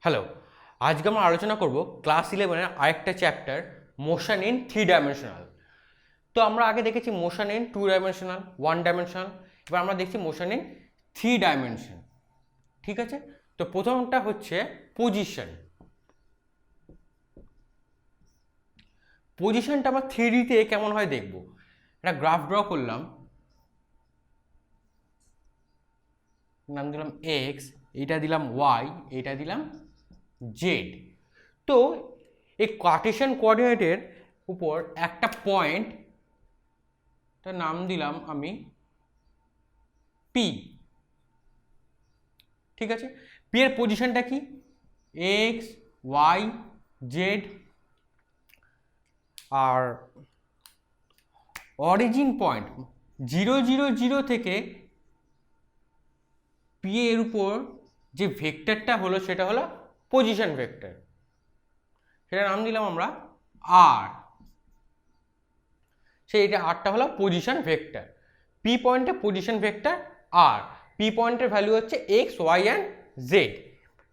Hello, আজকে আমরা আলোচনা করব ক্লাস 11-এর আরেকটা চ্যাপ্টার মোশন ইন 3 ডাইমেনশনাল। তো আমরা আগে দেখেছি মোশন ইন 2 ডাইমেনশনাল, 1 ডাইমেনশনাল, এবার আমরা দেখছি মোশন ইন 3 ডাইমেনশন। ঠিক আছে, তো প্রথমটা হচ্ছে পজিশন। পজিশনটা আমরা 3D-তে কেমন হয় দেখব। একটা গ্রাফ ড্র করলাম, নাম দিলাম এক্স, এইটা দিলাম ওয়াই, এইটা দিলাম জেড। তো এই কার্টেশিয়ান কোঅর্ডিনেটের উপর একটা পয়েন্ট, তার নাম দিলাম আমি পি। ঠিক আছে, পি এর পজিশনটা কি? X y z. আর অরিজিন পয়েন্ট 0 0 0 থেকে পি এর উপর যে ভেক্টরটা হলো সেটা হলো পজিশন ভেক্টর, সেটার নাম দিলাম আমরা আর। সেইটা আরটা হলো পজিশন ভেক্টর। পি পয়েন্টে পজিশন ভেক্টর আর। পি পয়েন্টের ভ্যালু হচ্ছে x y and z.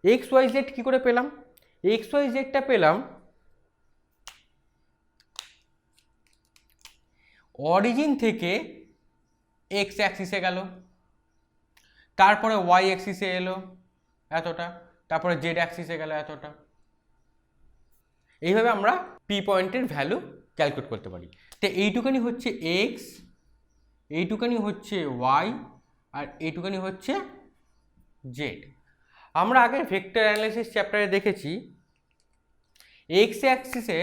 X y z কী করে পেলাম? এক্স ওয়াই জেডটা পেলাম অরিজিন থেকে এক্স অ্যাক্সিসে গেল, তারপরে ওয়াই অ্যাক্সিসে এলো এতটা, তারপরে জেড অ্যাক্সিসে গেল এতটা। এইভাবে আমরা পি পয়েন্টের ভ্যালু ক্যালকুলেট করতে পারি। তো এইটুখানি হচ্ছে এক্স, এইটুখানি হচ্ছে ওয়াই, আর এইটুখানি হচ্ছে জেড। আমরা আগে ভেক্টর অ্যানালাইসিস চ্যাপ্টারে দেখেছি এক্স অ্যাক্সিসে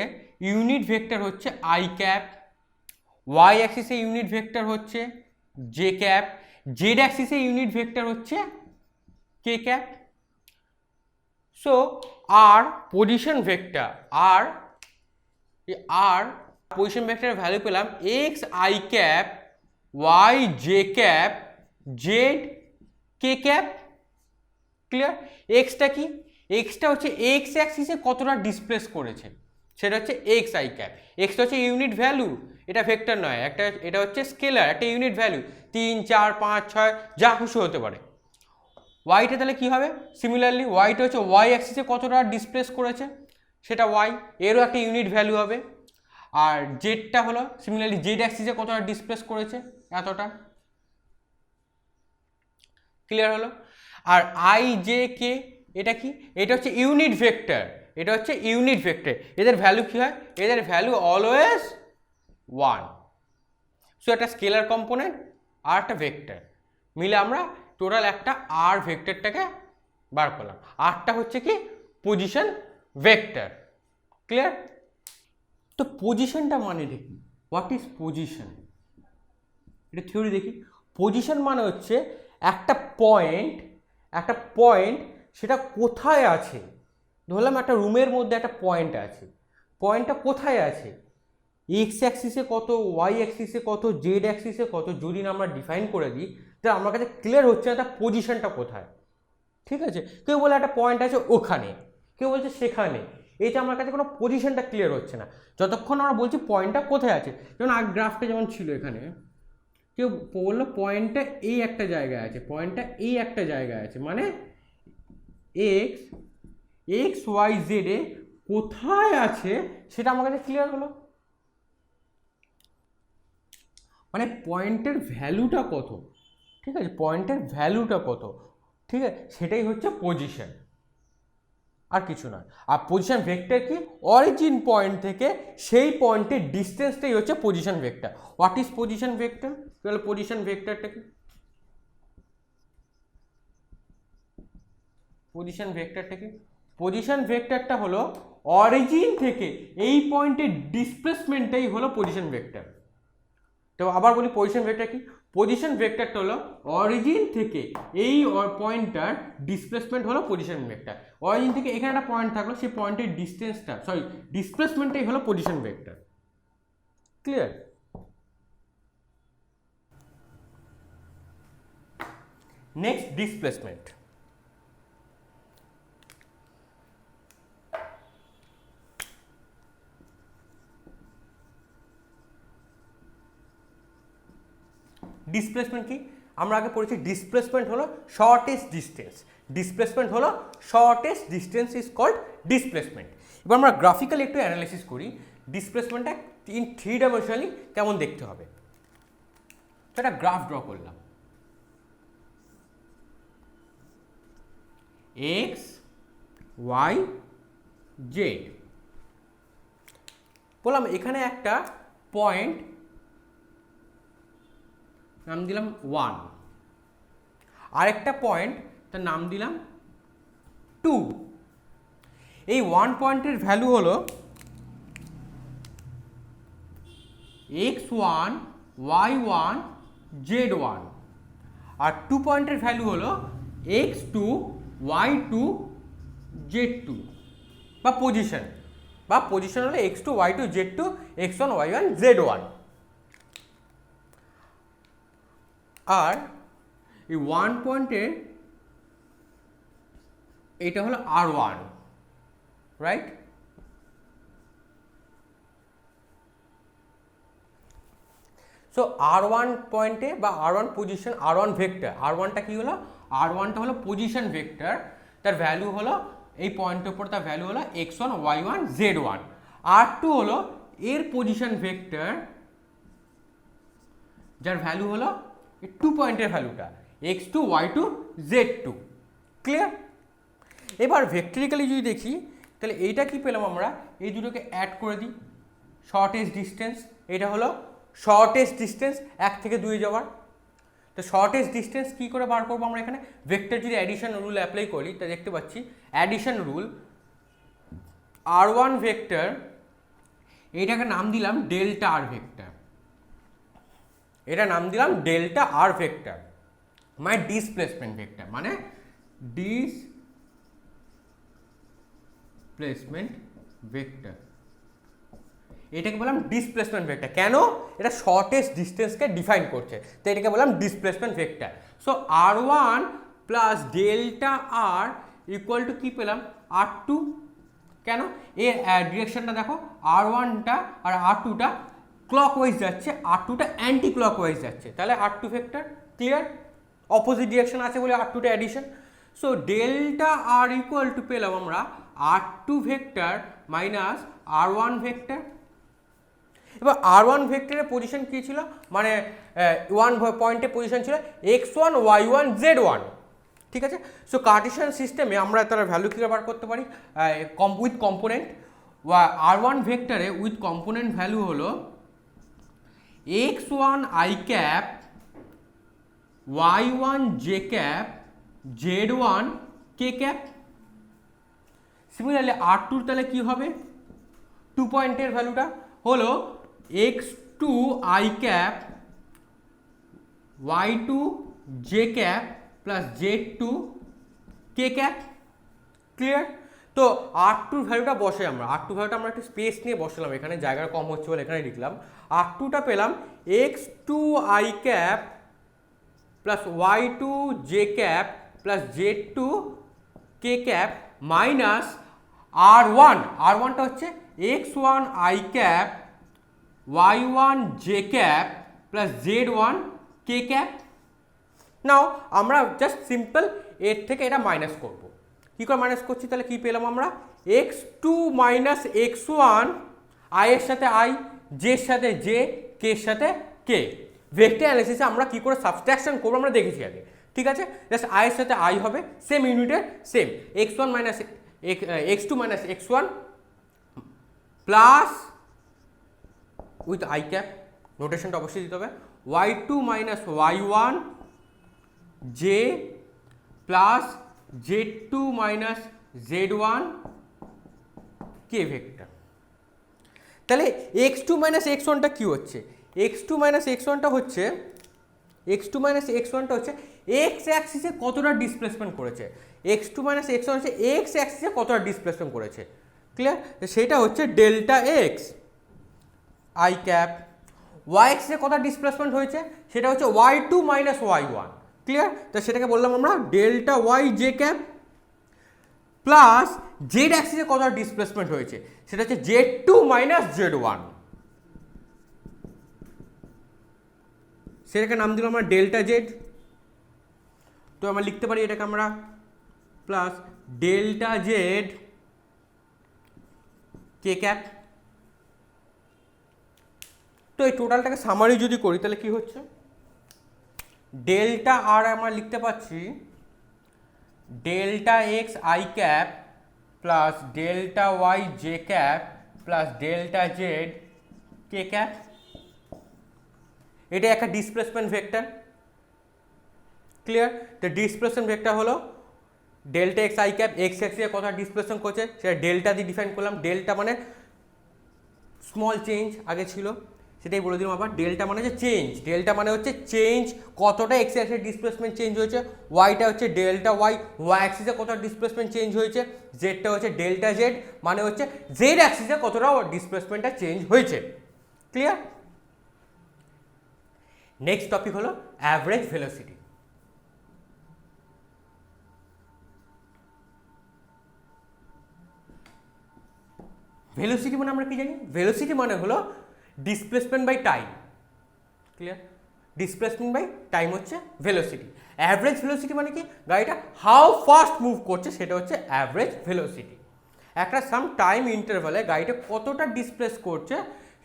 ইউনিট ভেক্টর হচ্ছে আই ক্যাপ, ওয়াই অ্যাক্সিসে ইউনিট ভেক্টর হচ্ছে জে ক্যাপ, জেড অ্যাক্সিসে ইউনিট ভেক্টর হচ্ছে k cap. So r position vector r position ভেক্টরের ভ্যালু পেলাম x I cap y J cap z K cap. Clear? এক্সটা কি? এক্সটা হচ্ছে এক্স অ্যাক্সিসে কতটা ডিসপ্লেস করেছে সেটা হচ্ছে এক্স আই ক্যাপ। এক্সটা হচ্ছে ইউনিট ভ্যালু, এটা ভেক্টর নয়, এটা হচ্ছে স্কেলার, একটা ইউনিট ভ্যালু 3 4 5 6 যা খুশি হতে পারে। ওয়াইটা তাহলে কী হবে? সিমিলারলি ওয়াইটা হচ্ছে ওয়াই অ্যাক্সিসে কতটা ডিসপ্লেস করেছে সেটা ওয়াই, এরও একটা ইউনিট ভ্যালু হবে। আর জেডটা হলো সিমিলারলি জেড অ্যাক্সিসে কতটা ডিসপ্লেস করেছে এতটা। ক্লিয়ার হলো? আর আই জে কে এটা কি? এটা হচ্ছে ইউনিট ভেক্টর, এটা হচ্ছে ইউনিট ভেক্টর। এদের ভ্যালু কী হয়? এদের ভ্যালু অলওয়েজ 1। সো একটা স্কেলার কম্পোনেন্ট আর একটা ভেক্টর মিলে আমরা টোটাল একটা আর ভেক্টরটাকে বার করলাম। আরটা হচ্ছে কি? Position vector. ক্লিয়ার? তো পজিশনটা মানে দেখি, হোয়াট ইজ পজিশন? এটা থিওরি দেখি। পজিশন মানে হচ্ছে একটা পয়েন্ট সেটা কোথায় আছে। ধরলাম একটা রুমের মধ্যে একটা পয়েন্ট আছে, পয়েন্টটা কোথায় আছে, এক্স অ্যাক্সিসে কত, ওয়াই অ্যাক্সিসে কত, জেড অ্যাক্সিসে কত, যদি না আমরা ডিফাইন করে দিই তাহলে আমার কাছে ক্লিয়ার হচ্ছে না তার পজিশনটা কোথায়। ঠিক আছে, কেউ বলে একটা পয়েন্ট আছে ওখানে, কেউ বলছে সেখানে, এইটা আমার কাছে কোনো পজিশনটা ক্লিয়ার হচ্ছে না যতক্ষণ আমরা বলছি পয়েন্টটা কোথায় আছে। যেমন আগ গ্রাফটা যেমন ছিল, এখানে কেউ বললো পয়েন্টটা এই একটা জায়গায় আছে, পয়েন্টটা এই একটা জায়গায় আছে, মানে এক্স এক্স ওয়াই জেডে কোথায় আছে সেটা আমার কাছে ক্লিয়ার হলো। মানে পয়েন্টের ভ্যালুটা কত, ঠিক আছে, পয়েন্টের ভ্যালুটা কত, ঠিক আছে, সেটাই হচ্ছে পজিশন, আর কিছু নয়। আর পজিশন ভেক্টর কি? অরিজিন পয়েন্ট থেকে সেই পয়েন্টের ডিস্টেন্সটাই হচ্ছে position vector. What is position vector? তাহলে পজিশন ভেক্টরটা কি? পজিশন ভেক্টরটা কি? পজিশন ভেক্টরটা হলো অরিজিন থেকে এই পয়েন্টের ডিসপ্লেসমেন্টটাই হলো পজিশন ভেক্টর। তো আবার বলি পজিশন ভেক্টর কি? পজিশন ভেক্টরটা হলো অরিজিন থেকে এই পয়েন্টটার ডিসপ্লেসমেন্ট হলো পজিশন ভেক্টর। অরিজিন থেকে এখানে একটা পয়েন্ট থাকলো, সেই পয়েন্টের ডিস্টেন্সটা ডিসপ্লেসমেন্টটাই হলো position vector. Clear? Next displacement. Displacement কি? আমরা আগে পড়েছি ডিসপ্লেসমেন্ট হলো শর্টেস্ট ডিস্টেন্স, ডিসপ্লেসমেন্ট হলো shortest distance is called displacement. এবার আমরা গ্রাফিক্যালি একটু অ্যানালাইসিস করি ডিসপ্লেসমেন্টটা ইন 3 ডাইমেনশনালি কেমন দেখতে হবে। একটা গ্রাফ ড্র করলাম, এক্স ওয়াই জেড, বললাম এখানে একটা পয়েন্ট নাম দিলাম 1, আরেকটা পয়েন্ট তার নাম দিলাম 2। এই 1 পয়েন্টের ভ্যালু হলো x1 y1 z1, আর 2 পয়েন্টের ভ্যালু হলো x2 y2 z2, বা পজিশন হলো x2 y2 z2 x1 y1 z1। আর এই 1 পয়েন্টের এটা হলো r1, রাইট? সো r1 পয়েন্টে বা r1 পজিশন, r1 ভেক্টর, r1টা কি হলো, r1টা হলো পজিশন ভেক্টর, তার ভ্যালু হলো এই পয়েন্টের উপর তার ভ্যালু হলো x1 y1 z1, r2 হলো এর পজিশন ভেক্টর যার ভ্যালু হলো 2 পয়েন্টের ভ্যালুটা x2 y2 z2। ক্লিয়ার? এবার ভেক্টরিক্যালি যদি দেখি তাহলে এইটা কি পেলাম আমরা, এই দুটোকে অ্যাড করে দিই, শর্টেস্ট ডিস্টেন্স, এটা হলো শর্টেস্ট ডিস্টেন্স 1 থেকে 2 যাওয়ার। তো শর্টেস্ট ডিস্টেন্স কী করে বার করবো আমরা এখানে, ভেক্টর যদি অ্যাডিশন রুল অ্যাপ্লাই করি তা দেখতে পাচ্ছি অ্যাডিশন রুল r1 ভেক্টর, এইটাকে নাম দিলাম ডেল্টা আর ভেক্টর, এটা নাম দিলাম ডেল্টা আর ভেক্টর, মানে ডিসপ্লেসমেন্ট ভেক্টর, মানে ডিসপ্লেসমেন্ট ভেক্টর, এটাকে বললাম ডিসপ্লেসমেন্ট ভেক্টর। কেন? এটা শর্টেস্ট ডিস্টেন্সকে ডিফাইন করছে, তো এটাকে বললাম displacement vector. So r1 plus delta r equal to কী পেলাম, r2। কেন? এর ডিরেকশনটা দেখো, r1টা আর r2টা ক্লকওয়াইজ যাচ্ছে, r2টা অ্যান্টি ক্লকওয়াইজ যাচ্ছে, তাহলে r2 vector. Clear? Opposite direction আছে বলে r2টা addition. So delta r equal to পেলাম আমরা r2 vector minus r1 vector. এবার r1 ভেক্টরের পজিশন কী ছিল, মানে 1 পয়েন্টে পজিশন ছিল x1 y1 z1, ঠিক আছে? সো কার্টেশিয়ান সিস্টেমে আমরা তার ভ্যালু কী বার করতে পারি, উইথ কম্পোনেন্ট, r1 ভেক্টরে উইথ কম্পোনেন্ট ভ্যালু হলো x1 i cap y1 j cap z1 k cap. Similarly r2 তাহলে কী হবে, 2 পয়েন্টের ভ্যালুটা হলো x2 i cap y2 j cap plus z2 k cap. Clear? তো r2 ভ্যালুটা বসে আমরা, r2 ভ্যালুটা আমরা একটু স্পেস নিয়ে বসালাম, এখানে জায়গা কম হচ্ছে বলে এখানে লিখলাম। r2টা পেলাম x2 i cap plus y2 j cap plus z2 k cap minus r1টা হচ্ছে x1 i cap y1 j cap plus z1 k cap. Now আমরা জাস্ট সিম্পল এর থেকে এটা মাইনাস করব। কী করে মাইনাস করছি, তাহলে কী পেলাম আমরা, x2 মাইনাস x1, i এর সাথে i, j এর সাথে j, k এর সাথে k। ভেক্টর অ্যানালিসিসে আমরা কী করে সাবস্ট্রাকশন করবো আমরা দেখেছি আগে, ঠিক আছে? জাস্ট i এর সাথে i হবে, সেম ইউনিটের same, x1 minus x2 minus x1 plus with i cap, নোটেশনটা অবশ্যই দিতে হবে, y2 minus y1 j plus z2 minus z1 k vector. তাহলে x2 মাইনাস x1টা কী হচ্ছে, x2 মাইনাস x1টা হচ্ছে x অ্যাক্সিসে কতটা ডিসপ্লেসমেন্ট করেছে, x2 মাইনাস x1 হচ্ছে x অ্যাক্সিসে কতটা ডিসপ্লেসমেন্ট করেছে। ক্লিয়ার? সেটা হচ্ছে delta x I cap. Y অ্যাক্সিসে কত ডিসপ্লেসমেন্ট হয়েছে, সেটা হচ্ছে y2 মাইনাস y1। ক্লিয়ার? তো সেটাকে বললাম আমরা delta y J cap, plus z অ্যাক্সিসে কত ডিসপ্লেসমেন্ট হয়েছে, সেটা হচ্ছে z2 মাইনাস z1, সেটাকে নাম দিলাম আমরা ডেল্টা জেড। তো আমরা লিখতে পারি এটাকে আমরা প্লাস ডেল্টা জেড কে ক্যাপ। তো এই টোটালটাকে সামারি যদি করি তাহলে কি হচ্ছে, ডেল্টা আর আমরা লিখতে পাচ্ছি delta x I cap plus delta y J cap plus delta z K cap. এটা একটা ডিসপ্লেসমেন্ট ভেক্টর, ক্লিয়ার? তো ডিসপ্লেসমেন্ট ভেক্টর হলো delta x I cap, x অ্যাক্সিসে কত ডিসপ্লেসমেন্ট করছে সেটা ডেল্টা দিয়ে ডিফাইন করলাম। ডেল্টা মানে স্মল চেঞ্জ আগে ছিল, সেটাই বলে দিলাম আবার। ডেল্টা মানে হচ্ছে চেঞ্জ, ডেল্টা মানে হচ্ছে চেঞ্জ, কতটা এক্স অ্যাক্সিসে ডিসপ্লেসমেন্ট চেঞ্জ হয়েছে। ওয়াইটা হচ্ছে ডেল্টা ওয়াই, ওয়াই অ্যাক্সিসে কতটা ডিসপ্লেসমেন্ট চেঞ্জ হয়েছে। জেডটা হচ্ছে ডেল্টা জেড, মানে হচ্ছে জেড অ্যাক্সিসে কতটা ডিসপ্লেসমেন্টটা চেঞ্জ হয়েছে, ক্লিয়ার? নেক্সট টপিক হলো অ্যাভারেজ ভেলোসিটি। ভেলোসিটি মানে আমরা কি জানি, ভেলোসিটি মানে হলো displacement by time, clear? Displacement by time হচ্ছে ভেলোসিটি। অ্যাভারেজ ভেলোসিটি মানে কি, গাড়িটা হাউ ফাস্ট মুভ করছে সেটা হচ্ছে অ্যাভারেজ ভেলোসিটি। একটা সাম টাইম ইন্টারভালে গাড়িটা কতটা ডিসপ্লেস করছে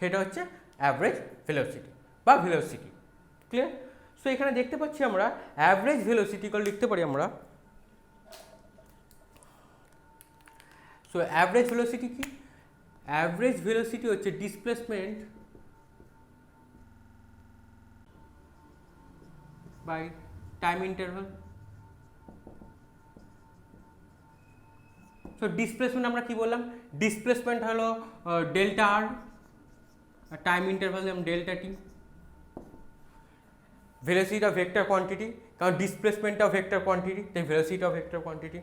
সেটা হচ্ছে অ্যাভারেজ ভেলোসিটি বা ভেলোসিটি, ক্লিয়ার? সো এখানে দেখতে পাচ্ছি আমরা অ্যাভারেজ ভেলোসিটি লিখতে পারি আমরা। সো অ্যাভারেজ ভেলোসিটি কি, অ্যাভারেজ ভেলোসিটি হচ্ছে displacement by time interval. So displacement আমরা কি বললাম, ডিসপ্লেসমেন্ট হলো ডেল্টা আর, টাইম ইন্টারভাল দিলাম ডেল্টা টি। ভেলোসিটিটা ভেক্টর কোয়ান্টিটি, কারণ ডিসপ্লেসমেন্টটাও ভেক্টর কোয়ান্টিটি, তাই ভেলোসিটিটাও ভেক্টর কোয়ান্টিটি।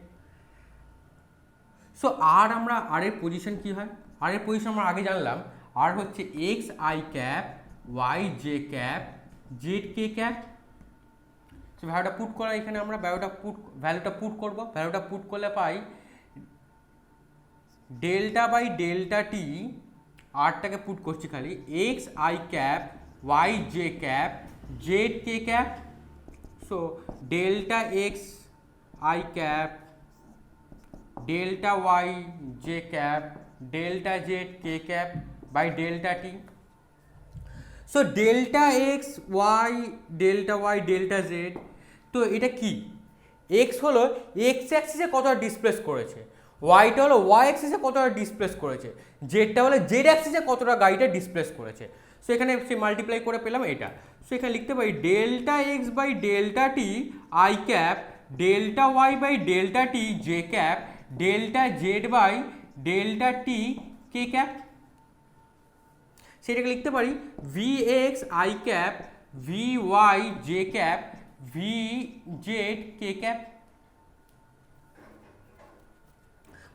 সো আর আমরা আর এর পজিশন কি হয়, আর এর পজিশন আমরা আগে জানলাম, আর হচ্ছে x I cap y J cap z K cap. So ভ্যালুটা পুট করা, এখানে আমরা ভ্যালুটা পুট করব। ভ্যালুটা পুট করলে পাই ডেল্টা বাই ডেল্টা টি, আরটাকে পুট করছি খালি, x I cap y J cap z K cap. So delta x I cap delta y J cap delta z K cap by delta t. So delta x y delta y delta z, তো এটা কি, x হলো x অ্যাক্সিসে কতটা displace করেছে, ওয়াইটা হলো Y অ্যাক্সিসে কতটা displace করেছে, জেডটা হলো জেড অ্যাক্সিসে কতটা গাড়িটা ডিসপ্লেস করেছে। সো এখানে সে মাল্টিপ্লাই করে পেলাম এটা। সো এখানে লিখতে পারি delta X by delta T I cap delta Y by delta T J cap delta Z by delta T K cap. সেটাকে লিখতে পারি V x I cap V Y J cap V Z K cap.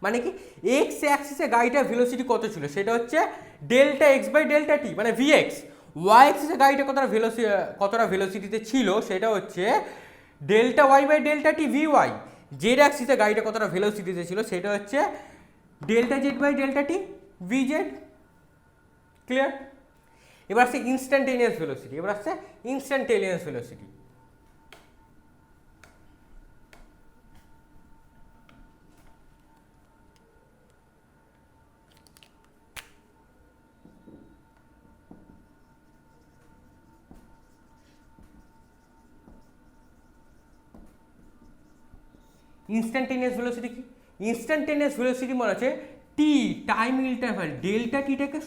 মানে কি, x অ্যাক্সিসে গাড়িটার velocity কত ছিল সেটা হচ্ছে ডেল্টা এক্স বাই ডেল্টা টি মানে ভি এক্স। ওয়াই অ্যাক্সিসে গাড়িটা কতটা ভেলোসিটিতে ছিল সেটা হচ্ছে delta Y by delta t v y. Z অ্যাক্সিসে গাড়িটা কতটা ভেলোসিটিতে ছিল সেটা হচ্ছে delta Z by delta t v z, clear? এবার আসছে ইনস্ট্যান্টেনিয়াস ভেলোসিটি, এবার আসছে ইনস্ট্যান্টেনিয়াস ভেলোসিটি। ইনস্ট্যান্টেনিয়াস ভেলোসিটি কি, ইনস্ট্যান্টেনিয়াস ভেলোসিটি মানে হচ্ছে টি টাইম ইন্টারভাল, ডেল্টা টিটাকে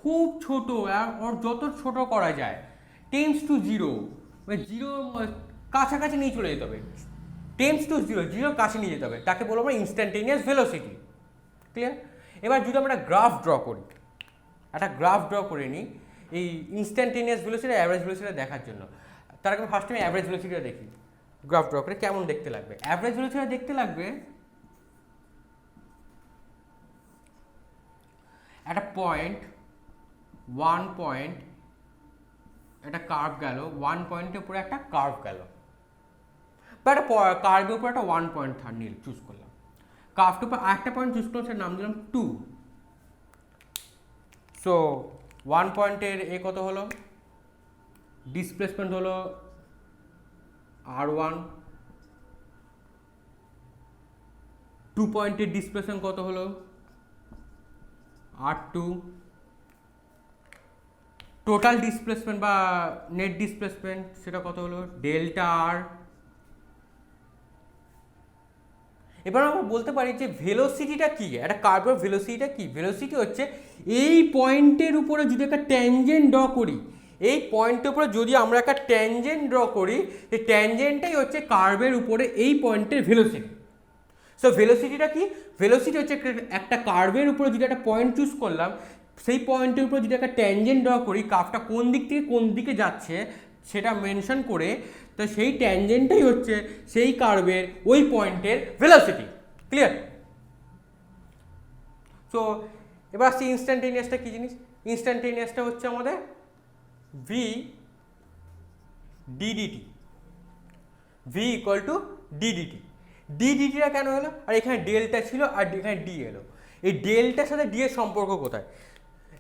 খুব ছোট আর যত ছোট করা যায় টেন্স টু জিরো, মানে জিরো কাছাকাছি নিয়ে চলে যেতে হবে, টেন্স টু জিরো, জিরোর কাছে নিয়ে যেতে হবে, তাকে বলবো আমরা ইনস্ট্যান্টেনিয়াস ভেলোসিটি, ক্লিয়ার? এবার যদি আমরা গ্রাফ ড্র করি, একটা গ্রাফ ড্র করে নিই এই ইনস্ট্যান্টেনিয়াস ভেলোসিটি অ্যাভারেজ ভেলোসিটি দেখার জন্য। তার আগে ফার্স্ট আমি অ্যাভারেজ ভেলোসিটিটা দেখি, গ্রাফ ড্র করে কেমন দেখতে লাগবে। অ্যাভারেজ ভেলোসিটি দেখতে লাগবে একটা পয়েন্ট, ওয়ান পয়েন্ট, একটা কার্ভ গেল, ওয়ান পয়েন্টের উপরে একটা কার্ভ গেল, বা একটা কার্ভের উপরে একটা ওয়ান পয়েন্ট নিল চুজ করলাম, কার্ভটার উপর আরেকটা পয়েন্ট চুজ করলাম, সেটার নাম দিলাম 2। সো ওয়ান পয়েন্টের এ কত হলো, ডিসপ্লেসমেন্ট হলো r1, 2 পয়েন্টের ডিসপ্লেসমেন্ট কত হলো r2, টোটাল ডিসপ্লেসমেন্ট বা নেট ডিসপ্লেসমেন্ট সেটা কত হলো ডেল্টা r। এবার আমরা বলতে পারি যে ভেলোসিটিটা কি, একটা কার্ভের ভেলোসিটিটা কি, ভেলোসিটি হচ্ছে এই পয়েন্টের উপরে যদি একটা ট্যানজেন্ট ড্র করি, এই পয়েন্টের উপরে যদি আমরা একটা ট্যানজেন্ট ড্র করি, এই ট্যানজেন্টটাই হচ্ছে কার্ভের উপরে এই পয়েন্টের ভেলোসিটি। সো ভেলোসিটিটা কি, ভেলোসিটি হচ্ছে একটা কার্ভের উপরে যদি একটা পয়েন্ট চুজ করলাম, সেই পয়েন্টের উপর যদি একটা ট্যানজেন্ট ড্র করি, কার্ভটা কোন দিক থেকে কোন দিকে যাচ্ছে সেটা মেনশন করে, তো সেই ট্যানজেন্টটাই হচ্ছে সেই কার্ভের ওই পয়েন্টের ভেলোসিটি। ক্লিয়ার? সো এবার আসছি ইনস্ট্যান্টেনিয়াসটা কী জিনিস। ইনস্ট্যান্টেনিয়াসটা হচ্ছে আমাদের v d dt, v equal to d dt. ডিডিটিটা কেন হলো, আর এখানে ডেলটা ছিল আর এখানে ডি এলো, এই ডেলটার সাথে ডি এর সম্পর্ক কোথায়?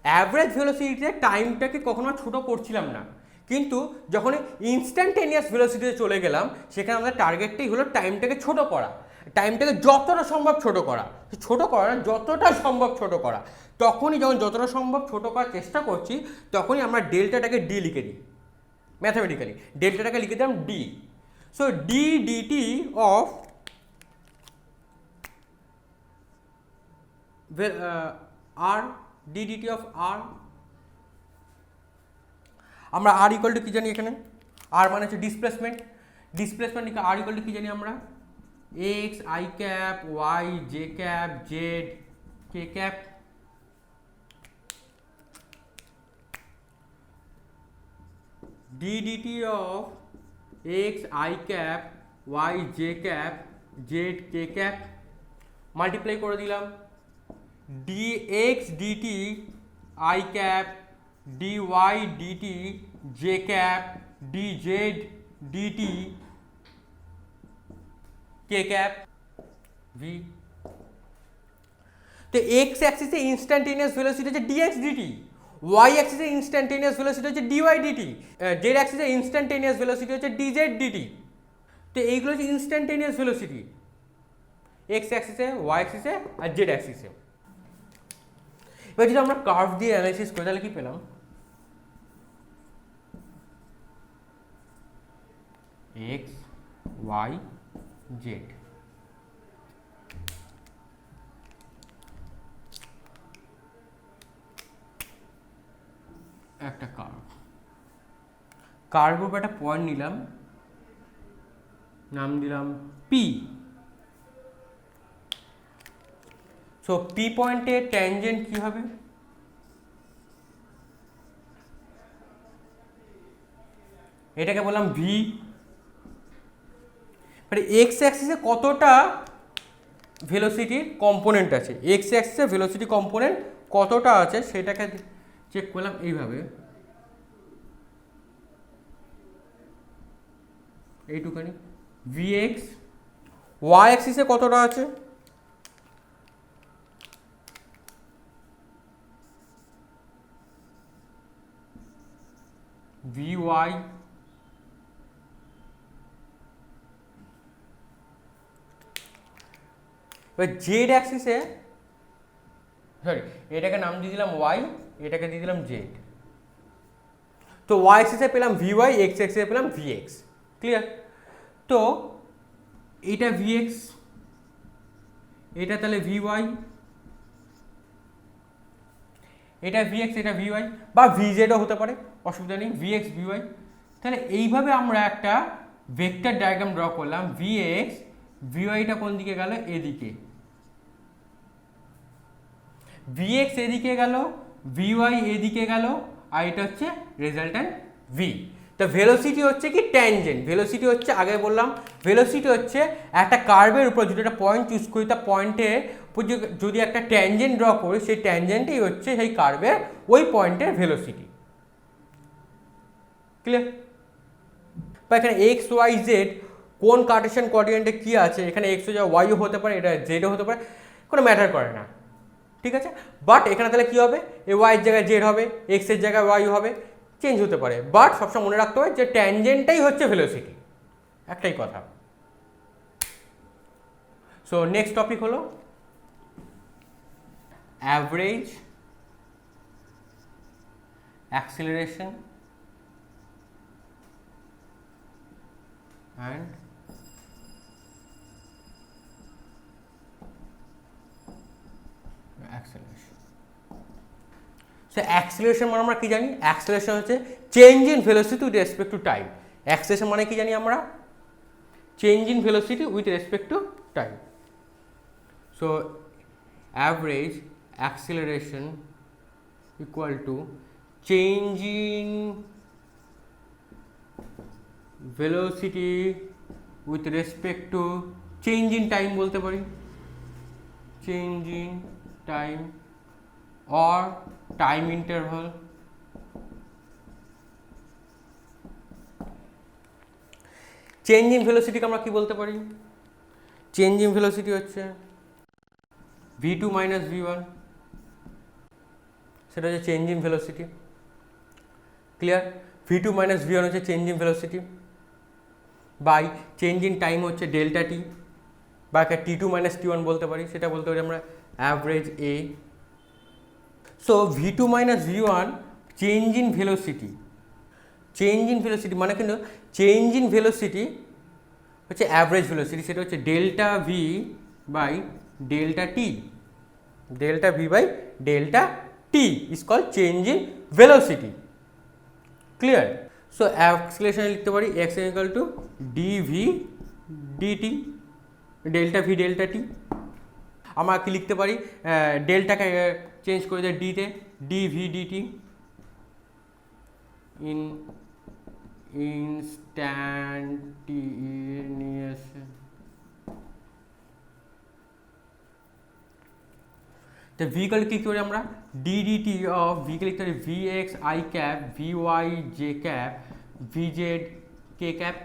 অ্যাভারেজ ভেলোসিটিতে টাইমটাকে কখনো ছোট করছিলাম না, কিন্তু যখন ইনস্ট্যান্টেনিয়াস ভেলোসিটিতে চলে গেলাম, সেখানে আমাদের টার্গেটটাই হলো টাইমটাকে ছোট করা, টাইমটাকে যতটা সম্ভব ছোট করা, ছোট করা না, যতটা সম্ভব ছোট করা। তখনই যখন যতটা সম্ভব ছোট করার চেষ্টা করছি, তখনই আমরা ডেল্টাটাকে ডি লিখে দিই ম্যাথামেটিক্যালি, ডেল্টাটাকে লিখে দিলাম d. So d dt of r, d dt of r, আমরা আর ইকুয়াল টু কী জানি এখানে, আর মানে হচ্ছে displacement, displacement r equal to কী জানি আমরা, x I cap, y J cap, z K cap. D dt of x I cap, y J cap, z K cap, multiply করে দিলাম d x dt i cap, dy dt j cap dz dt k cap v। তো x অ্যাক্সিসে instantaneous velocity হচ্ছে dx dt, y অ্যাক্সিসে instantaneous velocity হচ্ছে dy dt, z অ্যাক্সিসে instantaneous velocity হচ্ছে dz dt। তো এইগুলো হচ্ছে ইনস্ট্যান্টেনিয়াস ভেলোসিটি x অ্যাক্সিসে, y অ্যাক্সিসে আর z অ্যাক্সিসে। এবার যদি আমরা কার্ভ দিয়ে অ্যানালাইসিস করি তাহলে কি পেলাম, এক্স ওয়াই জেড, একটা কার্ভ, কার্ভ উপর একটা পয়েন্ট নিলাম, নাম দিলাম পি। সো পি পয়েন্টে ট্যানজেন্ট কি হবে, এটাকে বললাম ভি। মানে এক্স অ্যাক্সিসে কতটা ভেলোসিটির কম্পোনেন্ট আছে, এক্স অ্যাক্সিসে ভেলোসিটি কম্পোনেন্ট কতটা আছে সেটাকে চেক করলাম এইভাবে, এইটুখানি ভি এক্স। ওয়াই অ্যাক্সিসে কতটা আছে, ভি ওয়াই। এবার জেড অ্যাক্সিসে, সরি এটাকে নাম দিয়ে দিলাম ওয়াই, এটাকে দিয়ে দিলাম জেড। তো ওয়াই অ্যাক্সিসে পেলাম ভি ওয়াই, এক্স অ্যাক্সিসে পেলাম ভি এক্স। ক্লিয়ার? তো এটা ভি এক্স, এটা তাহলে ভি ওয়াই, এটা ভি এক্স, এটা ভি ওয়াই, বা ভি জেডও হতে পারে, অসুবিধা নেই, ভি এক্স ভি ওয়াই। তাহলে এইভাবে আমরা একটা ভেক্টর ডায়াগ্রাম ড্র করলাম, ভি এক্স ভি ওয়াইটা কোন দিকে গেল, এদিকে, ভি এক্স এদিকে গেল, ভি ওয়াই এদিকে গেল, আর এটা হচ্ছে রেজাল্ট্যান্ট ভি। তো ভেলোসিটি হচ্ছে কি ট্যানজেন্ট, ভেলোসিটি হচ্ছে আগে বললাম, ভেলোসিটি হচ্ছে একটা কার্ভের উপর যদি একটা পয়েন্ট চুজ করি, তা পয়েন্টের উপর যদি একটা ট্যানজেন্ট ড্র করি, সেই ট্যানজেন্টই হচ্ছে সেই কার্ভের ওই পয়েন্টের ভেলোসিটি। ক্লিয়ার? বা এখানে এক্স ওয়াই জেড কোন কার্টেশিয়ান কোঅর্ডিনেটে কী আছে, এখানে এক্স ওয়াইও হতে পারে, এটা জেডও হতে পারে, কোনো ম্যাটার করে না, ঠিক আছে। বাট এখানে তাহলে কী হবে, এ ওয়াইয়ের জায়গায় জেড হবে, এক্সের জায়গায় ওয়াই হবে, চেঞ্জ হতে পারে, বাট সবসময় মনে রাখতে হবে যে ট্যানজেন্টটাই হচ্ছে ভেলোসিটি, একটাই কথা। সো নেক্সট টপিক হলো average acceleration and acceleration. So acceleration মানে আমরা কি জানি? অ্যাক্সিলারেশন হচ্ছে change in velocity with respect to time. Acceleration মানে কি জানি আমরা? Change in velocity with respect to time. So average acceleration equal to change in velocity with respect to change in time বলতে পারি, change in time or time interval change in ভেলোসিটিকে আমরা কি বলতে পারি? চেঞ্জ ইন ভেলোসিটি হচ্ছে v2 minus v1, সেটা হচ্ছে change in velocity. Clear? v2 minus v1 হচ্ছে change in velocity by change in time হচ্ছে ডেল্টা টি, বা t2 মাইনাস t1 বলতে পারি, সেটা বলতে পারি আমরা average a। So v2 minus v1 change in velocity, change in velocity মানে কিন্তু চেঞ্জ ইন ভেলোসিটি হচ্ছে অ্যাভারেজ ভেলোসিটি, সেটা হচ্ছে delta v by delta t, delta v by delta t is called change in velocity. Clear? So acceleration লিখতে পারি x equal to dv dt, delta v delta t. আমরা কি লিখতে পারি? ডেল্টাকে চেঞ্জ করে দেয় ডিতে, ডিভি ডিটি ইন ইনস্ট্যান্টিনিয়াস। তো ভিকে লিখতে পারি আমরা ডিডিটি অফ, ভিকে লিখতে পারি V x I cap, V Y J cap, V Z K cap.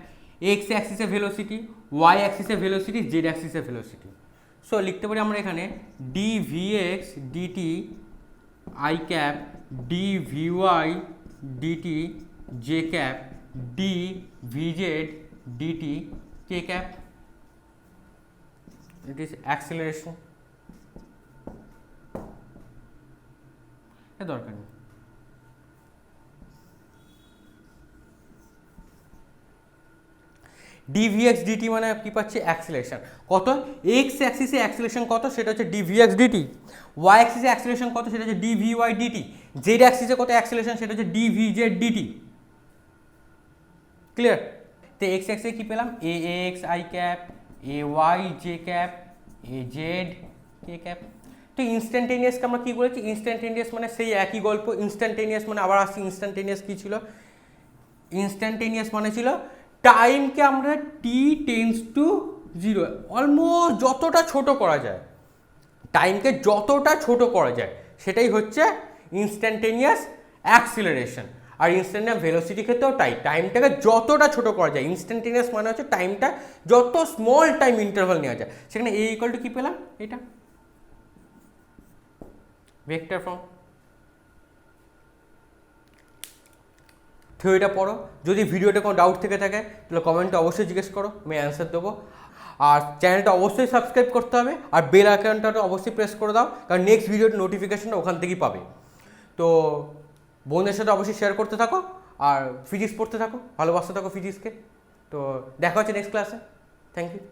X অ্যাক্সিসে ভেলোসিটি, ওয়াই অ্যাক্সিসে ভেলোসিটি, জেড অ্যাক্সিসে ভেলোসিটি। সো লিখতে পারি আমরা এখানে d v x dt i cap, d v y dt j cap, d v z dt k cap. It is acceleration. এটা দরকার নেই। ডিভিএক্স ডিটি মানে কি পাচ্ছি? অ্যাক্সিলারেশন। কত? এক্স অ্যাক্সিসে অ্যাক্সিলারেশন কত? সেটা হচ্ছে ডিভিএক্স ডিটি। ওয়াই অ্যাক্সিসে অ্যাক্সিলারেশন কত? সেটা হচ্ছে ডিভিওয়াই ডিটি। জেড অ্যাক্সিসে কত অ্যাক্সিলারেশন? সেটা হচ্ছে ডিভিজেড ডিটি। ক্লিয়ার? তো এক্স অ্যাক্সিসে কি পেলাম? A x I cap, a y J cap, a z K cap. তো ইনস্ট্যান্টেনিয়াসকে আমরা কী বলেছি? ইনস্ট্যান্টেনিয়াস মানে সেই একই গল্প। ইনস্ট্যান্টেনিয়াস মানে আবার আসছি, ইনস্ট্যান্টেনিয়াস কী ছিল? ইনস্ট্যান্টেনিয়াস মানে ছিল টাইমকে আমরা টি টেন্স টু জিরো, অলমোস্ট যতটা ছোট করা যায়, টাইমকে যতটা ছোট করা যায় সেটাই হচ্ছে ইনস্ট্যান্টেনিয়াস অ্যাক্সিলারেশন। আর ইনস্ট্যান্টেনিয়াস ভেলোসিটি ক্ষেত্রেও টাইমটাকে যতটা ছোট করা যায়। ইনস্ট্যান্টেনিয়াস মানে হচ্ছে টাইমটা যত স্মল টাইম ইন্টারভাল নেওয়া যায়। সেখানে এ ইকুয়াল টু কী পেলাম? এটা ভেক্টর ফর্ম। থিওরিটা পড়ো। যদি ভিডিওতে কোনো ডাউট থেকে থাকে তাহলে কমেন্টে অবশ্যই জিজ্ঞেস করো, আমি অ্যান্সার দেবো। আর চ্যানেলটা অবশ্যই সাবস্ক্রাইব করতে হবে, আর বেল আইকনটা অবশ্যই প্রেস করে দাও, কারণ নেক্সট ভিডিওর নোটিফিকেশনটা ওখান থেকেই পাবে। তো বন্ধুদের সাথে অবশ্যই শেয়ার করতে থাকো, আর ফিজিক্স পড়তে থাকো, ভালোবাসতে থাকো ফিজিক্সকে। তো দেখা হচ্ছে নেক্সট ক্লাসে। Thank you.